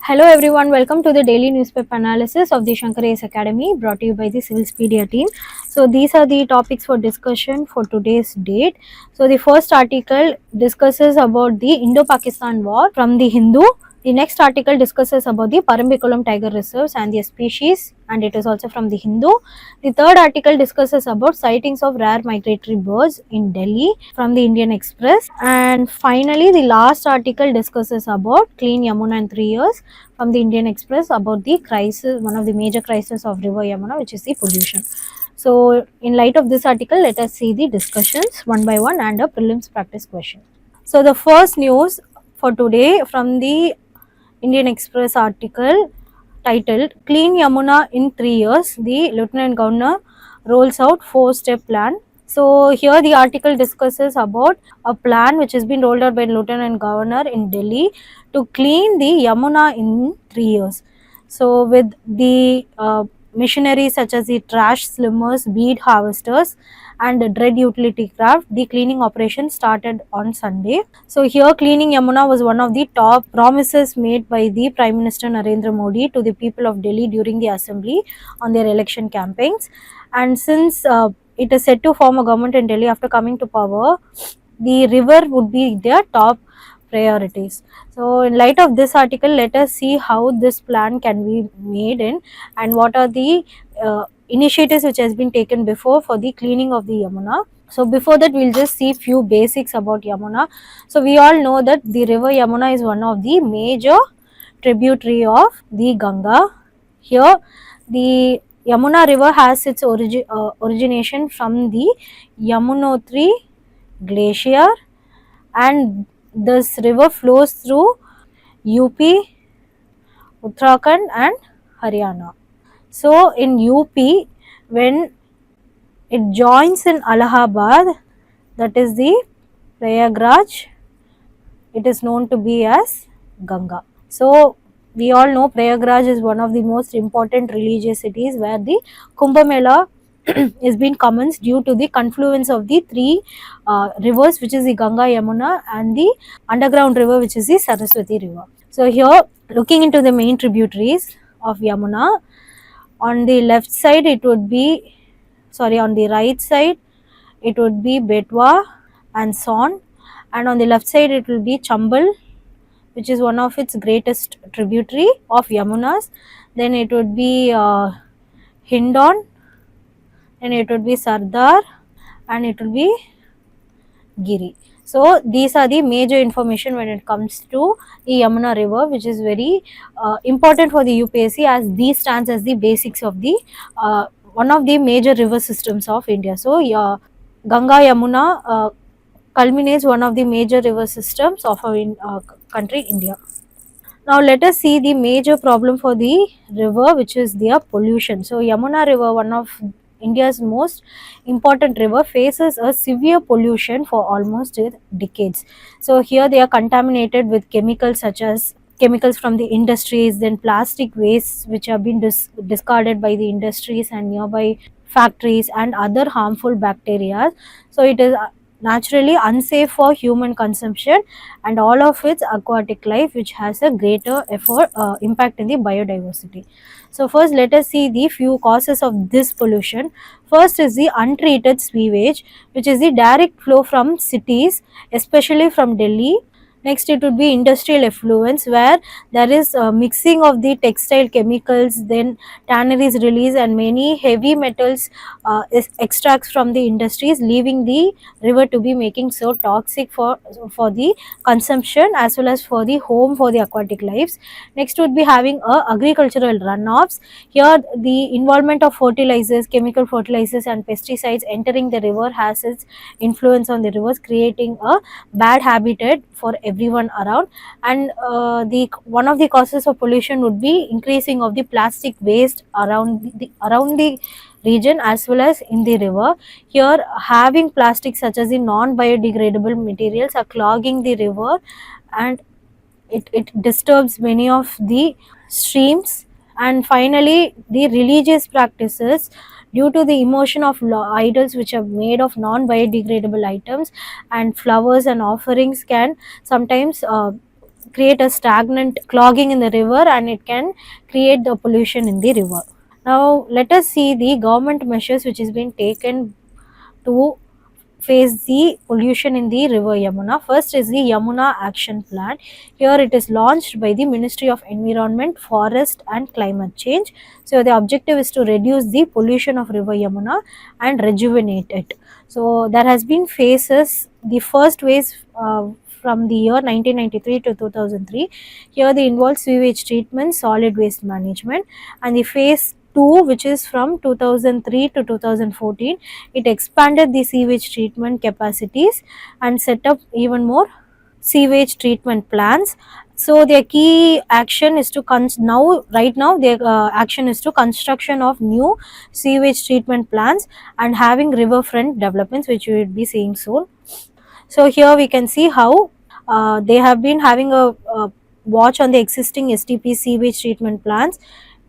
Hello everyone, welcome to the daily newspaper analysis of the Shankar IAS Academy brought to you by the Civilspedia team. So these are the topics for discussion for today's date. So the first article discusses about the Indo-Pakistan War from the Hindu. The next article discusses about the Parambikulam tiger reserves and their species, and it is also from the Hindu. The third article discusses about sightings of rare migratory birds in Delhi from the Indian Express. And finally, the last article discusses about clean Yamuna in 3 years from the Indian Express about the crisis, one of the major crises of river Yamuna, which is the pollution. So in light of this article, let us see the discussions one by one and a prelims practice question. So the first news for today from the Indian Express article titled Clean Yamuna in 3 years, the Lieutenant Governor rolls out 4-step plan. So here the article discusses about a plan which has been rolled out by Lieutenant Governor in Delhi to clean the Yamuna in 3 years. So with the machinery such as the trash slimmers, bead harvesters and dread utility craft, the cleaning operation started on Sunday. So here cleaning Yamuna was one of the top promises made by the Prime Minister Narendra Modi to the people of Delhi during the assembly on their election campaigns. And since it is set to form a government in Delhi after coming to power, the river would be their top priorities. So in light of this article, let us see how this plan can be made in and what are the initiatives which has been taken before for the cleaning of the Yamuna. So before that, we'll just see few basics about Yamuna. So we all know that the river Yamuna is one of the major tributary of the Ganga. Here the Yamuna river has its origination from the Yamunotri glacier, and this river flows through UP, Uttarakhand and Haryana. So in UP, when it joins in Allahabad, that is the Prayagraj, it is known to be as Ganga. So we all know Prayagraj is one of the most important religious cities where the Kumbh Mela is being commenced due to the confluence of the three rivers, which is the Ganga, Yamuna and the underground river, which is the Saraswati river. So here, looking into the main tributaries of Yamuna, on the left side it would be, on the right side it would be Betwa and Son, and on the left side it will be Chambal, which is one of its greatest tributary of Yamunas. Then it would be Hindon, then it would be Sardar, and it will be Giri. So these are the major information when it comes to the Yamuna river, which is very important for the UPSC, as these stands as the basics of the one of the major river systems of India. So Ganga Yamuna culminates one of the major river systems of our country India. Now let us see the major problem for the river, which is their pollution. So Yamuna river, one of India's most important river, faces a severe pollution for almost decades. So here they are contaminated with chemicals such as chemicals from the industries, then plastic wastes which have been discarded by the industries and nearby factories, and other harmful bacteria. So it is naturally unsafe for human consumption and all of its aquatic life, which has a greater impact in the biodiversity. So first let us see the few causes of this pollution. First is the untreated sewage, which is the direct flow from cities, especially from Delhi. Next it would be industrial effluents, where there is a mixing of the textile chemicals, then tanneries release and many heavy metals extracts from the industries, leaving the river to be making so toxic for the consumption as well as for the home for the aquatic lives. Next would be having agricultural runoffs. Here the involvement of fertilizers, chemical fertilizers and pesticides entering the river has its influence on the rivers, creating a bad habitat for everyone around. And the one of the causes of pollution would be increasing of the plastic waste around the region as well as in the river. Here having plastics such as the non-biodegradable materials are clogging the river, and it disturbs many of the streams. And finally the religious practices, due to the emotion of idols which are made of non-biodegradable items and flowers and offerings, can sometimes create a stagnant clogging in the river, and it can create the pollution in the river. Now let us see the government measures which is being taken to face the pollution in the river Yamuna. First is the Yamuna Action Plan. Here it is launched by the Ministry of Environment, Forest and Climate Change. So the objective is to reduce the pollution of river Yamuna and rejuvenate it. So there has been phases. The first phase from the year 1993 to 2003. Here they involve sewage treatment, solid waste management, and the phase 2, which is from 2003 to 2014, it expanded the sewage treatment capacities and set up even more sewage treatment plants. So their key action is to right now their action is to construction of new sewage treatment plants and having riverfront developments, which we will be seeing soon. So here we can see how they have been having a watch on the existing STP sewage treatment plants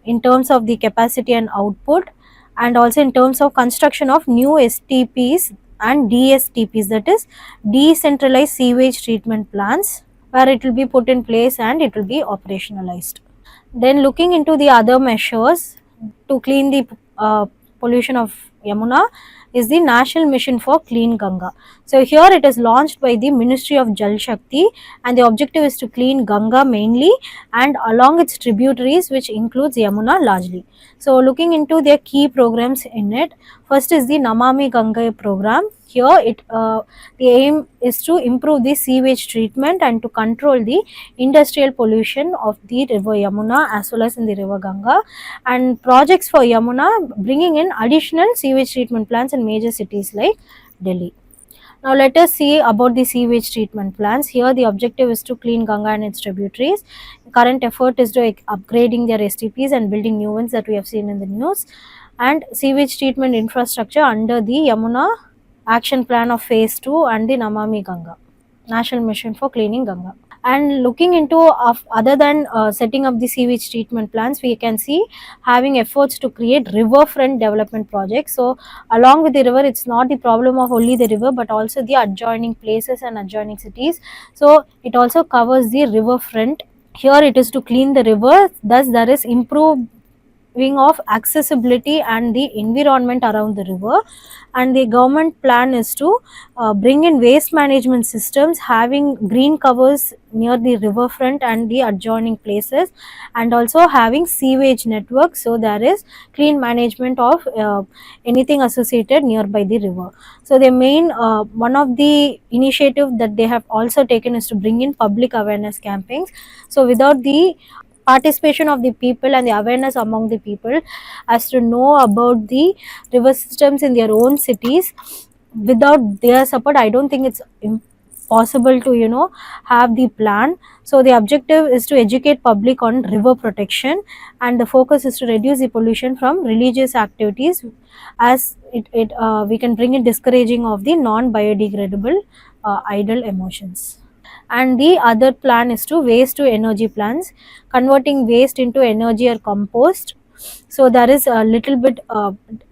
in terms of the capacity and output, and also in terms of construction of new STPs and DSTPs, that is decentralized sewage treatment plants, where it will be put in place and it will be operationalized. Then looking into the other measures to clean the pollution of Yamuna is the National Mission for Clean Ganga. So here it is launched by the Ministry of Jal Shakti, and the objective is to clean Ganga mainly and along its tributaries, which includes Yamuna largely. So looking into their key programs in it, first is the Namami Ganga program. Here the aim is to improve the sewage treatment and to control the industrial pollution of the river Yamuna as well as in the river Ganga, and projects for Yamuna bringing in additional sewage treatment plants in major cities like Delhi. Now let us see about the sewage treatment plants. Here the objective is to clean Ganga and its tributaries. Current effort is to upgrading their STPs and building new ones that we have seen in the news, and sewage treatment infrastructure under the Yamuna Action Plan of Phase 2 and the Namami Ganga, National Mission for Cleaning Ganga. And looking into other than setting up the sewage treatment plants, we can see having efforts to create riverfront development projects. So along with the river, it's not the problem of only the river but also the adjoining places and adjoining cities. So it also covers the riverfront. Here it is to clean the river, thus there is improving of accessibility and the environment around the river. And the government plan is to bring in waste management systems having green covers near the riverfront and the adjoining places, and also having sewage networks, so there is clean management of anything associated nearby the river. So the main one of the initiative that they have also taken is to bring in public awareness campaigns. So without the participation of the people and the awareness among the people as to know about the river systems in their own cities, without their support I don't think it's possible to have the plan. So the objective is to educate public on river protection, and the focus is to reduce the pollution from religious activities, as we can bring in discouraging of the non biodegradable idle emotions. And the other plan is to waste to energy plants, converting waste into energy or compost. So there is a little bit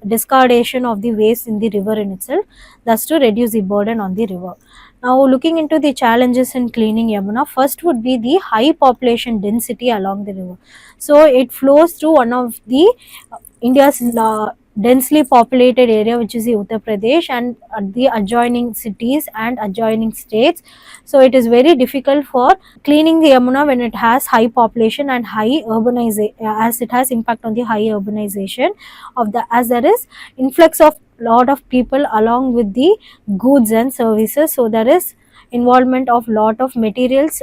discardation of the waste in the river in itself, thus to reduce the burden on the river. Now looking into the challenges in cleaning Yamuna, first would be the high population density along the river. So it flows through one of the India's densely populated area, which is the Uttar Pradesh, and the adjoining cities and adjoining states. So it is very difficult for cleaning the Yamuna when it has high population and high urbanization, as it has impact on the high urbanization of the, as there is influx of lot of people along with the goods and services. So there is involvement of lot of materials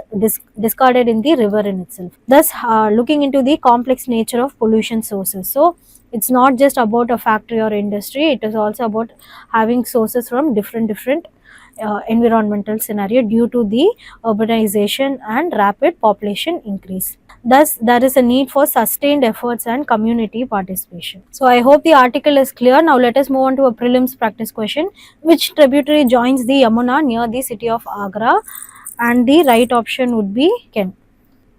discarded in the river in itself, thus looking into the complex nature of pollution sources. So it's not just about a factory or industry, it is also about having sources from different environmental scenario due to the urbanization and rapid population increase. Thus, there is a need for sustained efforts and community participation. So, I hope the article is clear. Now, let us move on to a prelims practice question. Which tributary joins the Yamuna near the city of Agra? And the right option would be Kent.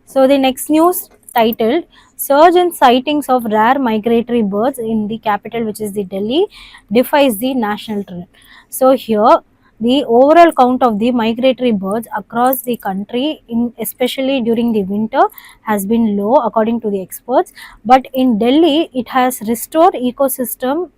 So, the next news titled Surge in sightings of rare migratory birds in the capital, which is the Delhi, defies the national trend. So, here the overall count of the migratory birds across the country, especially during the winter, has been low according to the experts. But in Delhi, it has restored ecosystem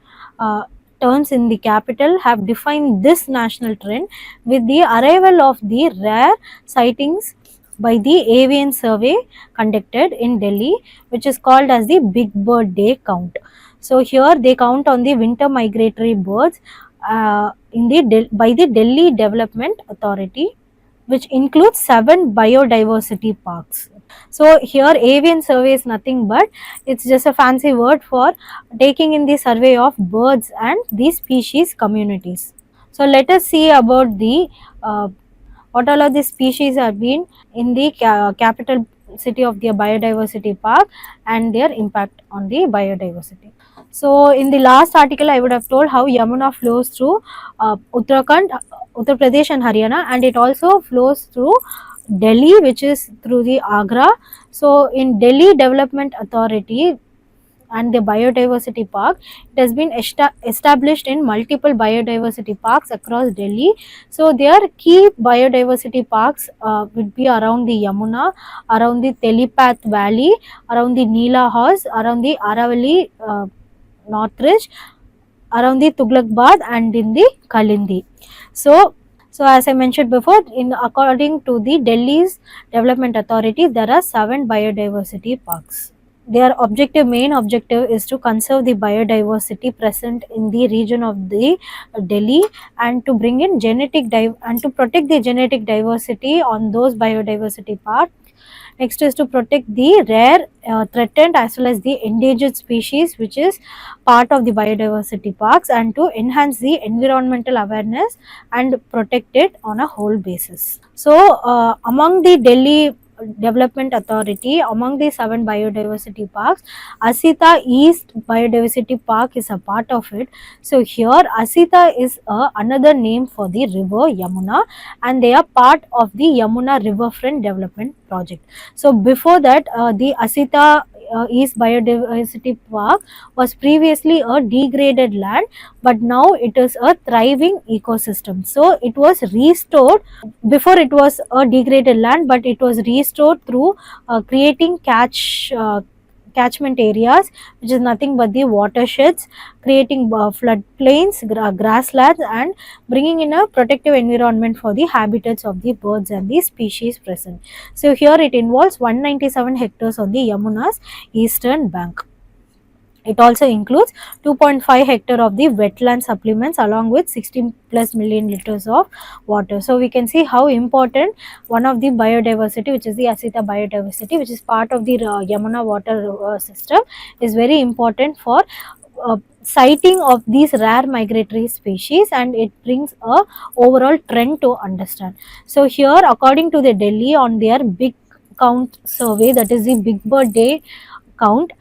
turns in the capital have defined this national trend with the arrival of the rare sightings by the avian survey conducted in Delhi, which is called as the Big Bird Day count. So here they count on the winter migratory birds by the Delhi Development Authority, which includes 7 biodiversity parks. So here avian survey is nothing but it's just a fancy word for taking in the survey of birds and the species communities. So let us see about the what all of these species are being in the capital city of the biodiversity park and their impact on the biodiversity. So in the last article I would have told how Yamuna flows through Uttarakhand, Uttar Pradesh and Haryana, and it also flows through Delhi, which is through the Agra. So in Delhi Development Authority and the biodiversity park, it has been established in multiple biodiversity parks across Delhi. So their key biodiversity parks would be around the Yamuna, around the Telepath Valley, around the Neela Horse, around the Aravalli Northridge, around the Tughlaqabad and in the Kalindi. So as I mentioned before, according to the Delhi's Development Authority, there are 7 biodiversity parks. Their main objective is to conserve the biodiversity present in the region of the Delhi and to bring in and to protect the genetic diversity on those biodiversity parks. Next is to protect the rare, threatened as well as the endangered species which is part of the biodiversity parks, and to enhance the environmental awareness and protect it on a whole basis. So among the Delhi Development Authority, among the 7 biodiversity parks, Asita East Biodiversity Park is a part of it. So here Asita is another name for the river Yamuna, and they are part of the Yamuna Riverfront Development Project. So before that, the Asita East Biodiversity Park was previously a degraded land, but now it is a thriving ecosystem. So it was restored. Before it was a degraded land, but it was restored through creating catchment areas, which is nothing but the watersheds, creating floodplains, grasslands, and bringing in a protective environment for the habitats of the birds and the species present. So here it involves 197 hectares on the Yamuna's eastern bank. It also includes 2.5 hectare of the wetland supplements along with 16 plus million liters of water. So we can see how important one of the biodiversity, which is the Asita biodiversity, which is part of the Yamuna water system, is very important for sighting of these rare migratory species, and it brings a overall trend to understand. So here, according to the Delhi on their big count survey, that is the Big Bird Day count,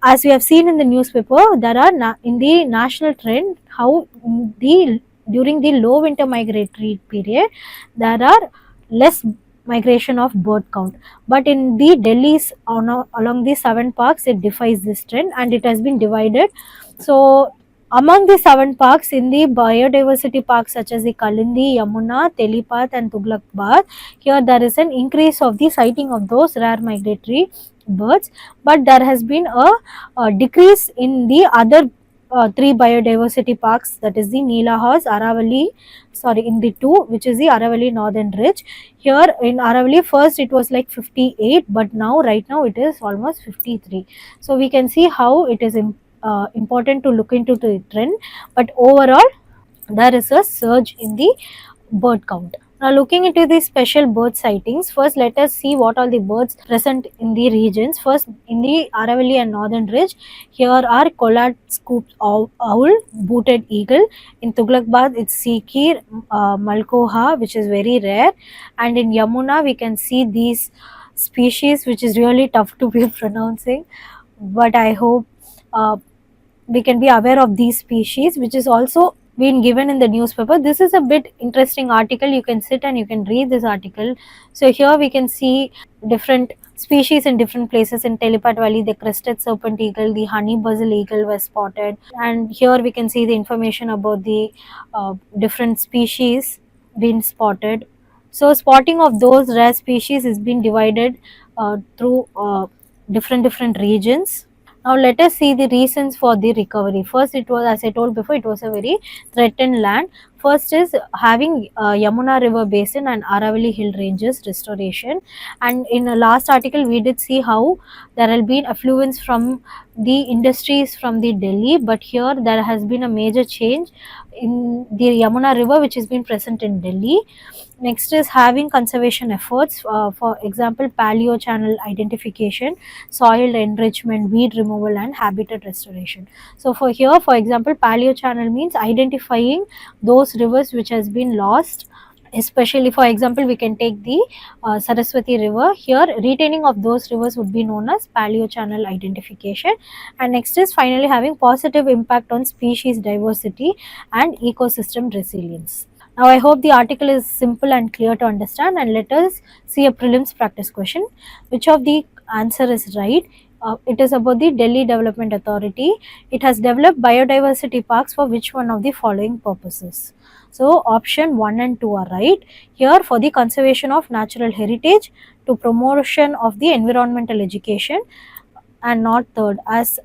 as we have seen in the newspaper, there are in the national trend how during the low winter migratory period there are less migration of bird count, but in the Delhi's along the 7 parks it defies this trend, and it has been divided. So among the 7 parks, in the biodiversity parks such as the Kalindi, Yamuna, Telepath and Tughlaqabad, here there is an increase of the sighting of those rare migratory birds, but there has been a decrease in the other 3 biodiversity parks, that is the Neela Horse, Aravalli, in the 2, which is the Aravalli Northern Ridge. Here in Aravalli, first it was like 58, but now right now it is almost 53. So we can see how it is important to look into the trend, but overall there is a surge in the bird count. Now looking into the special bird sightings, first let us see what all the birds present in the regions. First, in the Aravalli and Northern Ridge, here are collared scooped owl, booted eagle. In Tughlaqabad, it's Sikir, Malkoha, which is very rare, and in Yamuna we can see these species which is really tough to be pronouncing, but I hope we can be aware of these species, which is also been given in the newspaper. This is a bit interesting article. You can sit and you can read this article. So here we can see different species in different places. In Telepat Valley, the crested serpent eagle, the honey buzzle eagle was spotted, and here we can see the information about the different species being spotted. So spotting of those rare species is being divided through different regions. Now let us see the reasons for the recovery. First, it was, as I told before, it was a very threatened land. First is having Yamuna river basin and Aravalli hill ranges restoration. And in the last article we did see how there will be affluence from the industries from the Delhi, but here there has been a major change in the Yamuna river which has been present in Delhi. Next is having conservation efforts, for example, paleo channel identification, soil enrichment, weed removal, and habitat restoration. So for here, for example, paleo channel means identifying those rivers which has been lost. Especially, for example, we can take the Saraswati river. Here, retaining of those rivers would be known as paleo channel identification. And next is finally having positive impact on species diversity and ecosystem resilience. Now, I hope the article is simple and clear to understand, and let us see a prelims practice question. Which of the answer is right? It is about the Delhi Development Authority. It has developed biodiversity parks for which one of the following purposes? So, option 1 and 2 are right. Here, for the conservation of natural heritage, to promotion of the environmental education, and not third, as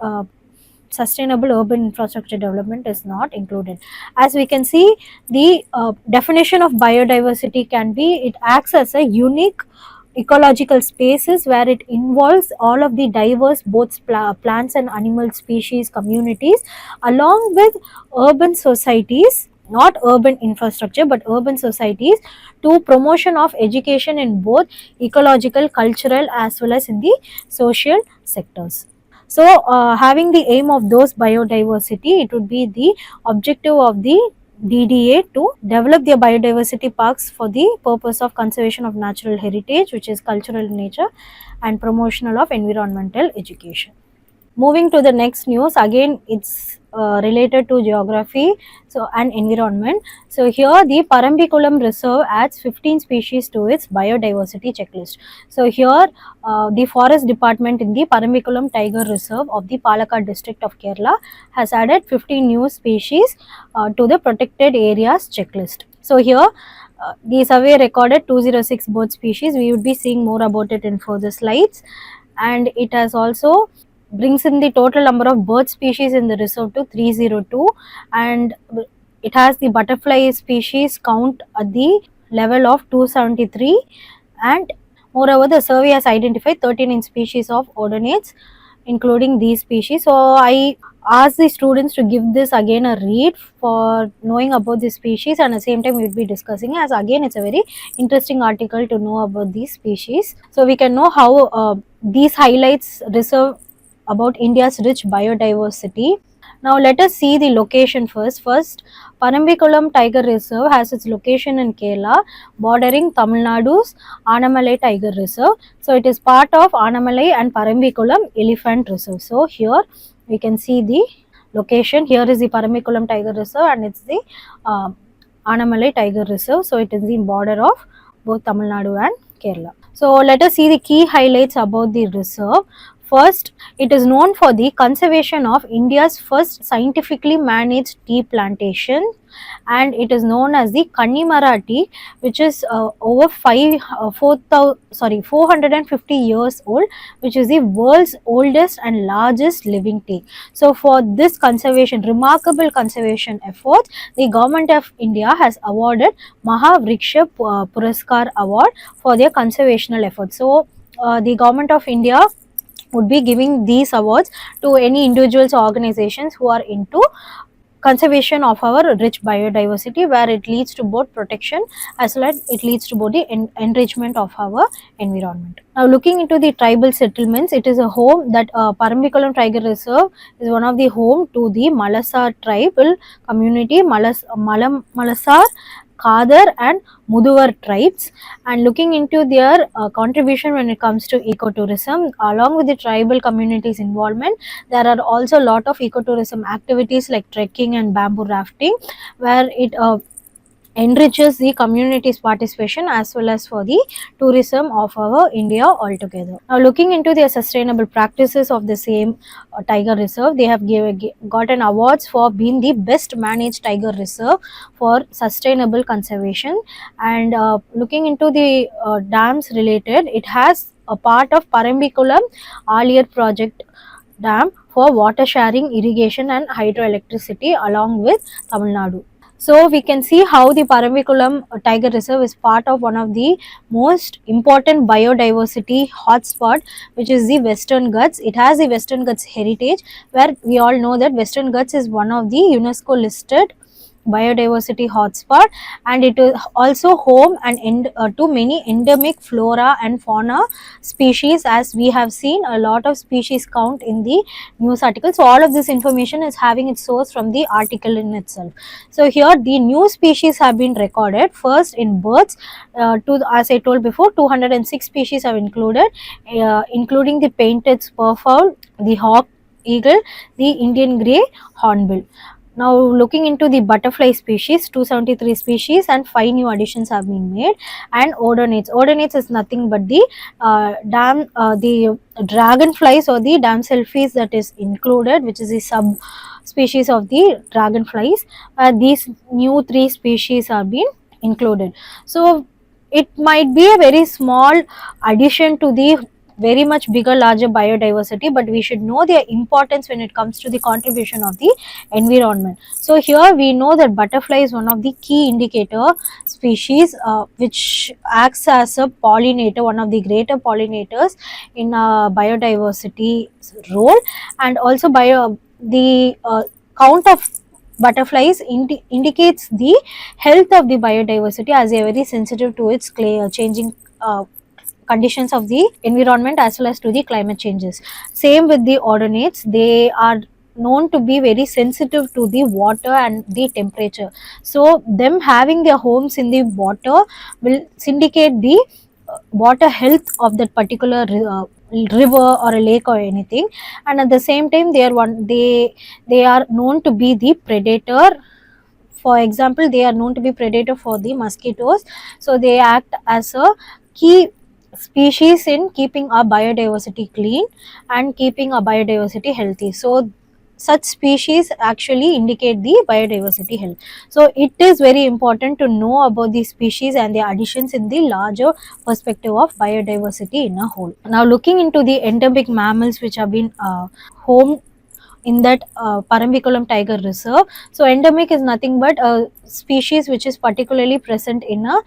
sustainable urban infrastructure development is not included. As we can see, the definition of biodiversity can be, it acts as a unique ecological spaces where it involves all of the diverse both plants and animal species communities along with urban societies, not urban infrastructure but urban societies, to promotion of education in both ecological, cultural as well as in the social sectors. So, having the aim of those biodiversity, it would be the objective of the DDA to develop their biodiversity parks for the purpose of conservation of natural heritage, which is cultural in nature, and promotional of environmental education. Moving to the next news, again it's related to geography and environment. So here the Parambikulam reserve adds 15 species to its biodiversity checklist. So here the forest department in the Parambikulam tiger reserve of the Palakkad district of Kerala has added 15 new species to the protected areas checklist. So here the survey recorded 206 bird species. We would be seeing more about it in further slides, and it has also brings in the total number of bird species in the reserve to 302, and it has the butterfly species count at the level of 273, and moreover the survey has identified 39 species of odonates including these species. So I ask the students to give this again a read for knowing about the species, and at the same time we will be discussing, as again it's a very interesting article to know about these species. So we can know how these highlights reserve about India's rich biodiversity. Now let us see the location first. First, Parambikulam Tiger Reserve has its location in Kerala, bordering Tamil Nadu's Anamalai Tiger Reserve. So it is part of Anamalai and Parambikulam Elephant Reserve. So here we can see the location. Here is the Parambikulam Tiger Reserve and it's the Anamalai Tiger Reserve. So it is the border of both Tamil Nadu and Kerala. So let us see the key highlights about the reserve. First, it is known for the conservation of India's first scientifically managed tea plantation, and it is known as the Kannimara tea, which is over 450 years old, which is the world's oldest and largest living tea. So for this conservation, remarkable conservation efforts, the government of India has awarded Mahavriksha Puraskar Award for their conservational efforts. So the government of India would be giving these awards to any individuals or organizations who are into conservation of our rich biodiversity, where it leads to both protection as well as it leads to both the enrichment of our environment. Now looking into the tribal settlements, it is a home that Parambikulam Tiger Reserve is one of the home to the Malasar tribal community, Malasar Kadar and Muduvar tribes, and looking into their contribution when it comes to ecotourism. Along with the tribal communities involvement, there are also a lot of ecotourism activities like trekking and bamboo rafting, where it enriches the community's participation as well as for the tourism of our India altogether. Now, looking into their sustainable practices of the same tiger reserve, they have gotten awards for being the best managed tiger reserve for sustainable conservation. And looking into the dams related, it has a part of Parambikulam Alier project dam for water sharing, irrigation and hydroelectricity along with Tamil Nadu. So we can see how the Parambikulam Tiger Reserve is part of one of the most important biodiversity hotspot, which is the Western Ghats. It has the Western Ghats heritage, where we all know that Western Ghats is one of the UNESCO listed biodiversity hotspot, and it is also home and to many endemic flora and fauna species, as we have seen a lot of species count in the news article. So all of this information is having its source from the article in itself. So here the new species have been recorded. First in birds, as I told before, 206 species have included, including the painted spurfowl, the hawk eagle, the Indian grey hornbill. Now looking into the butterfly species, 273 species and 5 new additions have been made. And odonates. Odonates is nothing but the the dragonflies or the damselflies that is included, which is the sub species of the dragonflies. These new 3 species have been included. So it might be a very small addition to the very much bigger larger biodiversity, but we should know their importance when it comes to the contribution of the environment. So here we know that butterfly is one of the key indicator species, which acts as a pollinator, one of the greater pollinators in biodiversity role. And also the count of butterflies indicates the health of the biodiversity, as they are very sensitive to its changing conditions of the environment as well as to the climate changes. Same with the odonates, they are known to be very sensitive to the water and the temperature. So them having their homes in the water will syndicate the water health of that particular river or a lake or anything. And at the same time they are known to be the predator. For example, they are known to be predator for the mosquitoes, so they act as a key species in keeping our biodiversity clean and keeping our biodiversity healthy. So such species actually indicate the biodiversity health. So it is very important to know about these species and their additions in the larger perspective of biodiversity in a whole. Now looking into the endemic mammals which have been home in that Parambikulam Tiger Reserve. So endemic is nothing but a species which is particularly present in a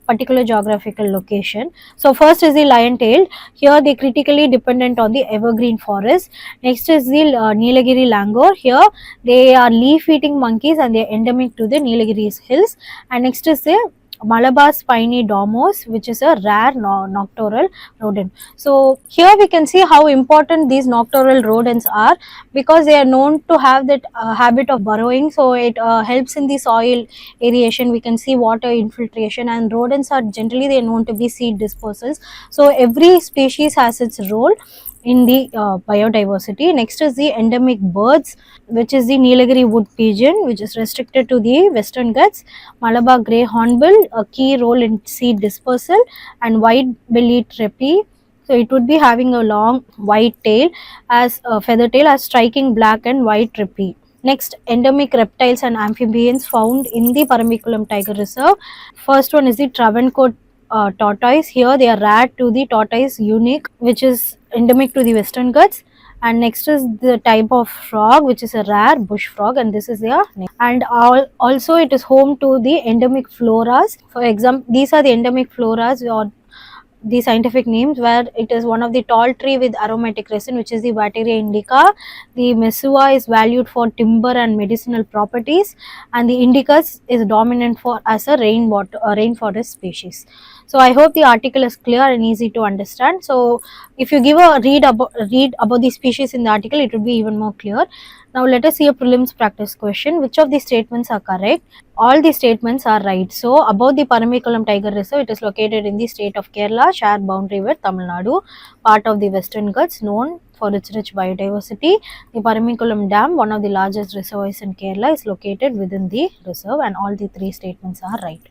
particular geographical location. So first is the lion tailed. Here they critically dependent on the evergreen forest. Next is the Nilagiri langur. Here they are leaf eating monkeys and they are endemic to the Nilagiri hills. And next is the Malabar spiny domos, which is a rare nocturnal rodent. So here we can see how important these nocturnal rodents are, because they are known to have that habit of burrowing. So it helps in the soil aeration. We can see water infiltration, and rodents are generally they are known to be seed dispersals. So every species has its role in the biodiversity. Next is the endemic birds, which is the Nilagiri wood pigeon, which is restricted to the Western Ghats, Malabar grey hornbill, a key role in seed dispersal, and white-bellied trepi. So it would be having a long white tail as a feather tail, as striking black and white trepi. Next, endemic reptiles and amphibians found in the Parambikulam Tiger Reserve. First one is the Travancore tortoise. Here they are rare to the tortoise unique, which is endemic to the Western Ghats. And next is the type of frog, which is a rare bush frog, and this is their name. And also it is home to the endemic floras. For example, these are the endemic floras or the scientific names, where it is one of the tall tree with aromatic resin, which is the Vateria indica. The Mesua is valued for timber and medicinal properties, and the Indicus is dominant for as a rainforest species. So I hope the article is clear and easy to understand. So if you give a read about the species in the article, it would be even more clear. Now let us see a prelims practice question. Which of the statements are correct? All the statements are right. So about the Parambikulam Tiger Reserve, it is located in the state of Kerala, shared boundary with Tamil Nadu, part of the Western Ghats, known for its rich biodiversity. The Parambikulam Dam, one of the largest reservoirs in Kerala, is located within the reserve, and all the three statements are right.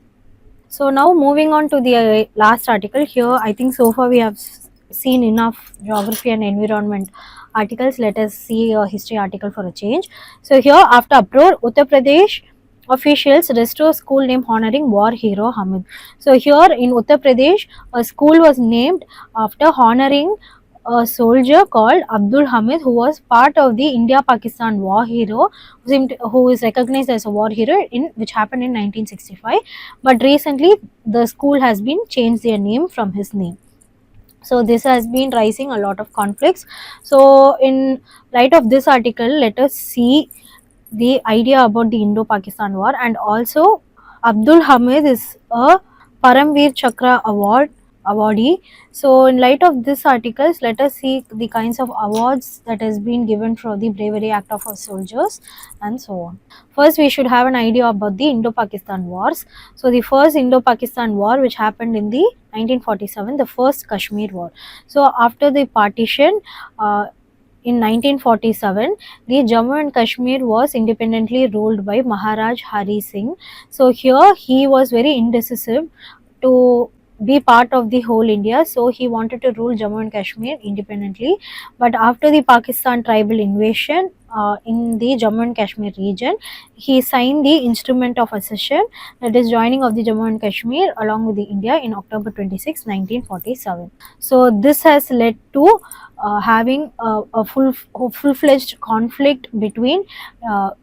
So now moving on to the last article. Here I think so far we have seen enough geography and environment articles. Let us see a history article for a change. So here, after uproar, Uttar Pradesh officials restore school name honoring war hero Hamid. So here in Uttar Pradesh, a school was named after honoring a soldier called Abdul Hamid, who was part of the India-Pakistan war hero, who is recognized as a war hero in which happened in 1965. But recently, the school has been changed their name from his name. So this has been raising a lot of conflicts. So in light of this article, let us see the idea about the Indo-Pakistan War, and also Abdul Hamid is a Paramveer Chakra awardee. So in light of this articles, let us see the kinds of awards that has been given for the bravery act of our soldiers and so on. First, we should have an idea about the Indo-Pakistan wars. So the first Indo-Pakistan war, which happened in the 1947, the first Kashmir war. So after the partition, in 1947, the Jammu and Kashmir was independently ruled by Maharaj Hari Singh. So here he was very indecisive to be part of the whole India. So he wanted to rule Jammu and Kashmir independently. But after the Pakistan tribal invasion in the Jammu and Kashmir region, he signed the instrument of accession, that is joining of the Jammu and Kashmir along with the India in October 26, 1947. So this has led to having a full-fledged conflict between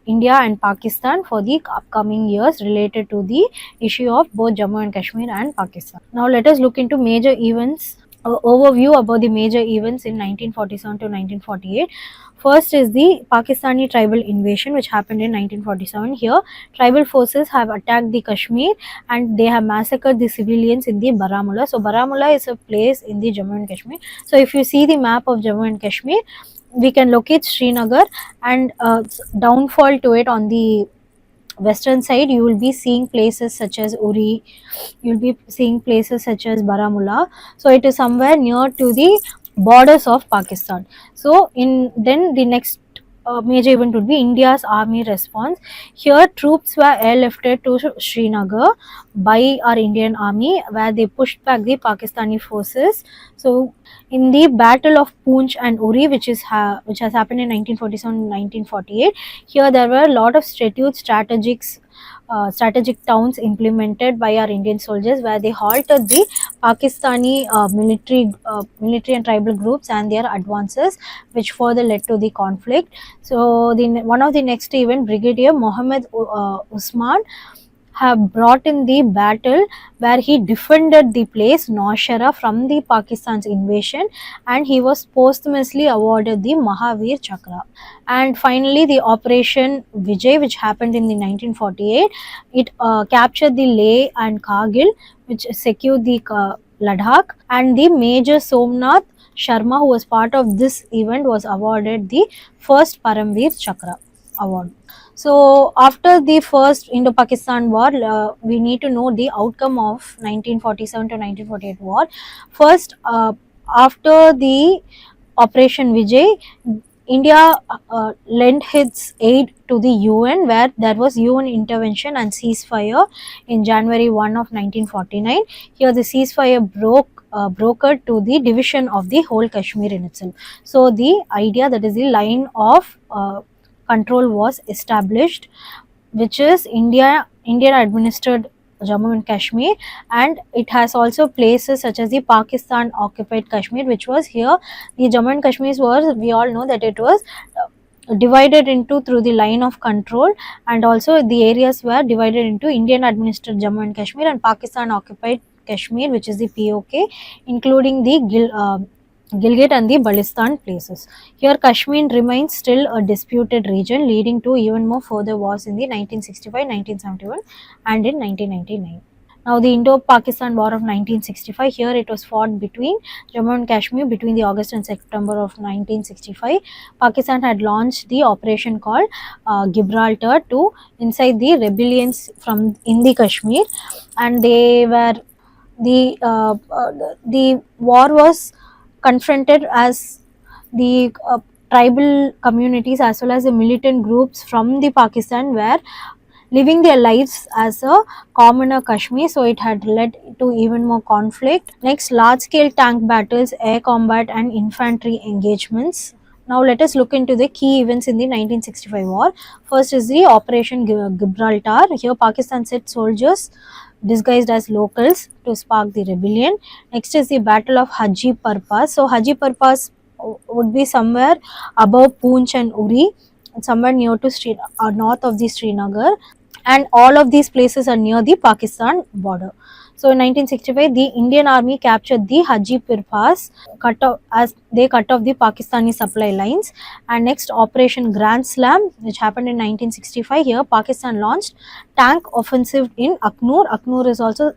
India and Pakistan for the upcoming years related to the issue of both Jammu and Kashmir and Pakistan. Now let us look into major events. Overview about the major events in 1947 to 1948. First is the Pakistani tribal invasion, which happened in 1947. Here, tribal forces have attacked the Kashmir and they have massacred the civilians in the Baramulla. So Baramulla is a place in the Jammu and Kashmir. So if you see the map of Jammu and Kashmir, we can locate Srinagar, and downfall to it on the western side, you will be seeing places such as Uri, you will be seeing places such as Baramulla. So it is somewhere near to the borders of Pakistan. So in then the next major event would be India's army response. Here troops were airlifted to Srinagar by our Indian army, where they pushed back the Pakistani forces. So in the battle of Poonch and Uri, which has happened in 1947-1948, here there were a lot of strategic towns implemented by our Indian soldiers, where they halted the Pakistani military and tribal groups and their advances, which further led to the conflict. So one of the next event, Brigadier Mohammed Usman have brought in the battle, where he defended the place Naushera from the Pakistan's invasion, and he was posthumously awarded the Mahavir Chakra. And finally, the Operation Vijay, which happened in the 1948, it captured the Leh and Kargil, which secured the Ladakh, and the Major Somnath Sharma, who was part of this event, was awarded the first Paramveer Chakra award. So after the first Indo-Pakistan war, we need to know the outcome of 1947 to 1948 war. First, after the Operation Vijay, India lent its aid to the UN, where there was UN intervention and ceasefire in January 1 of 1949. Here the ceasefire brokered to the division of the whole Kashmir in itself. So the idea, that is the line of control, was established, which is Indian administered Jammu and Kashmir, and it has also places such as the Pakistan occupied Kashmir, which was here. The Jammu and Kashmir was, we all know that it was divided into through the line of control, and also the areas were divided into Indian administered Jammu and Kashmir and Pakistan occupied Kashmir, which is the POK, including the Gilgit and the Baltistan places. Here Kashmir remains still a disputed region, leading to even more further wars in the 1965, 1971 and in 1999. Now the Indo-Pakistan War of 1965, here it was fought between Jammu and Kashmir between the August and September of 1965. Pakistan had launched the operation called Gibraltar to incite the rebellions from in the Kashmir, and they were the war was confronted as the tribal communities as well as the militant groups from the Pakistan were living their lives as a commoner Kashmir, so it had led to even more conflict. Next, large scale tank battles, air combat and infantry engagements. Now let us look into the key events in the 1965 war. First is the Operation Gibraltar. Here Pakistan sent soldiers disguised as locals to spark the rebellion. Next is the Battle of Haji Purpas. So Haji Purpas would be somewhere above Poonch and Uri, somewhere near to north of the Srinagar, and all of these places are near the Pakistan border. So in 1965, the Indian Army captured the Haji Purpas, as they cut off the Pakistani supply lines. And next, Operation Grand Slam, which happened in 1965. Here, Pakistan launched tank offensive in Aknoor. Aknoor is also,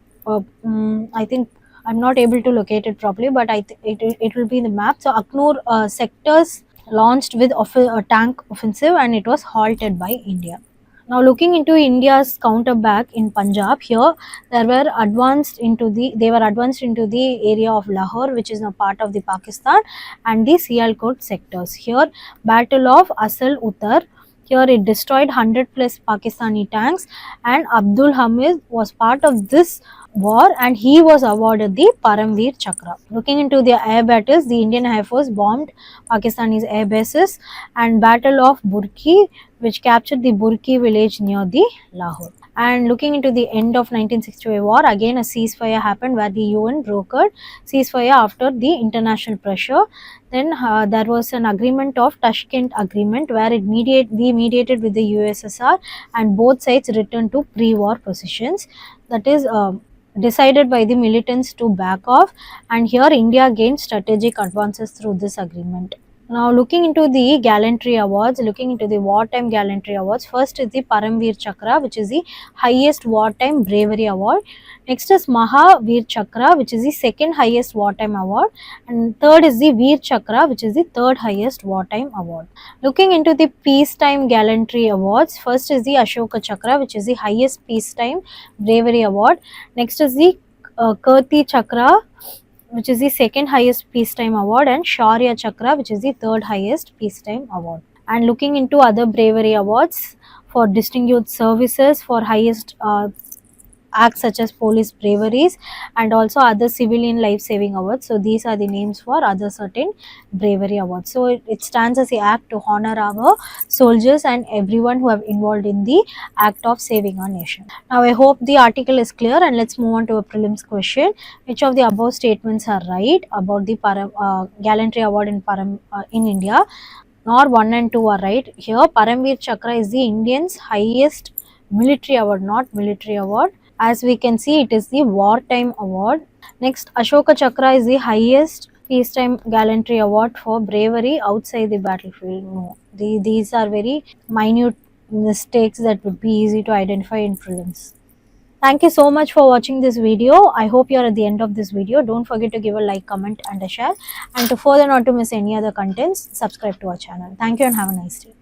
I think, I'm not able to locate it properly, but it will be in the map. So Aknoor sectors launched with a tank offensive, and it was halted by India. Now looking into India's counter back in Punjab, here they were advanced into the area of Lahore, which is now part of the Pakistan, and the Sialkot sectors. Here, Battle of Asal Uttar. Here it destroyed 100 plus Pakistani tanks, and Abdul Hamid was part of this war, and he was awarded the Paramveer Chakra. Looking into the air battles, the Indian Air Force bombed Pakistani's air bases, and Battle of Burki, which captured the Burki village near the Lahore. And looking into the end of 1965 war, again a ceasefire happened where the UN brokered ceasefire after the international pressure. Then there was an agreement of Tashkent Agreement where we mediated with the USSR, and both sides returned to pre-war positions. That is decided by the militants to back off, and here India gained strategic advances through this agreement. Now looking into the Gallantry Awards, looking into the wartime Gallantry Awards, first is the Paramveer Chakra, which is the highest wartime bravery award. Next is Mahaveer Chakra, which is the second highest wartime award, and third is the Veer Chakra, which is the third highest wartime award. Looking into the peacetime Gallantry Awards, first is the Ashoka Chakra, which is the highest peacetime bravery award. Next is the Kirti Chakra, which is the second highest peacetime award, and Shaurya Chakra, which is the third highest peacetime award. And looking into other bravery awards for distinguished services for highest acts such as police braveries, and also other civilian life saving awards. So these are the names for other certain bravery awards. So it stands as the act to honor our soldiers and everyone who have involved in the act of saving our nation. Now I hope the article is clear, and let's move on to a prelims question. Which of the above statements are right about the Gallantry Award in India? Nor 1 and 2 are right. Here Paramveer Chakra is the Indians highest military award, not military award. As we can see, it is the wartime award. Next, Ashoka Chakra is the highest peacetime gallantry award for bravery outside the battlefield. No, these are very minute mistakes that would be easy to identify in prelims. Thank you so much for watching this video. I hope you are at the end of this video. Don't forget to give a like, comment and a share. And to further not to miss any other contents, subscribe to our channel. Thank you and have a nice day.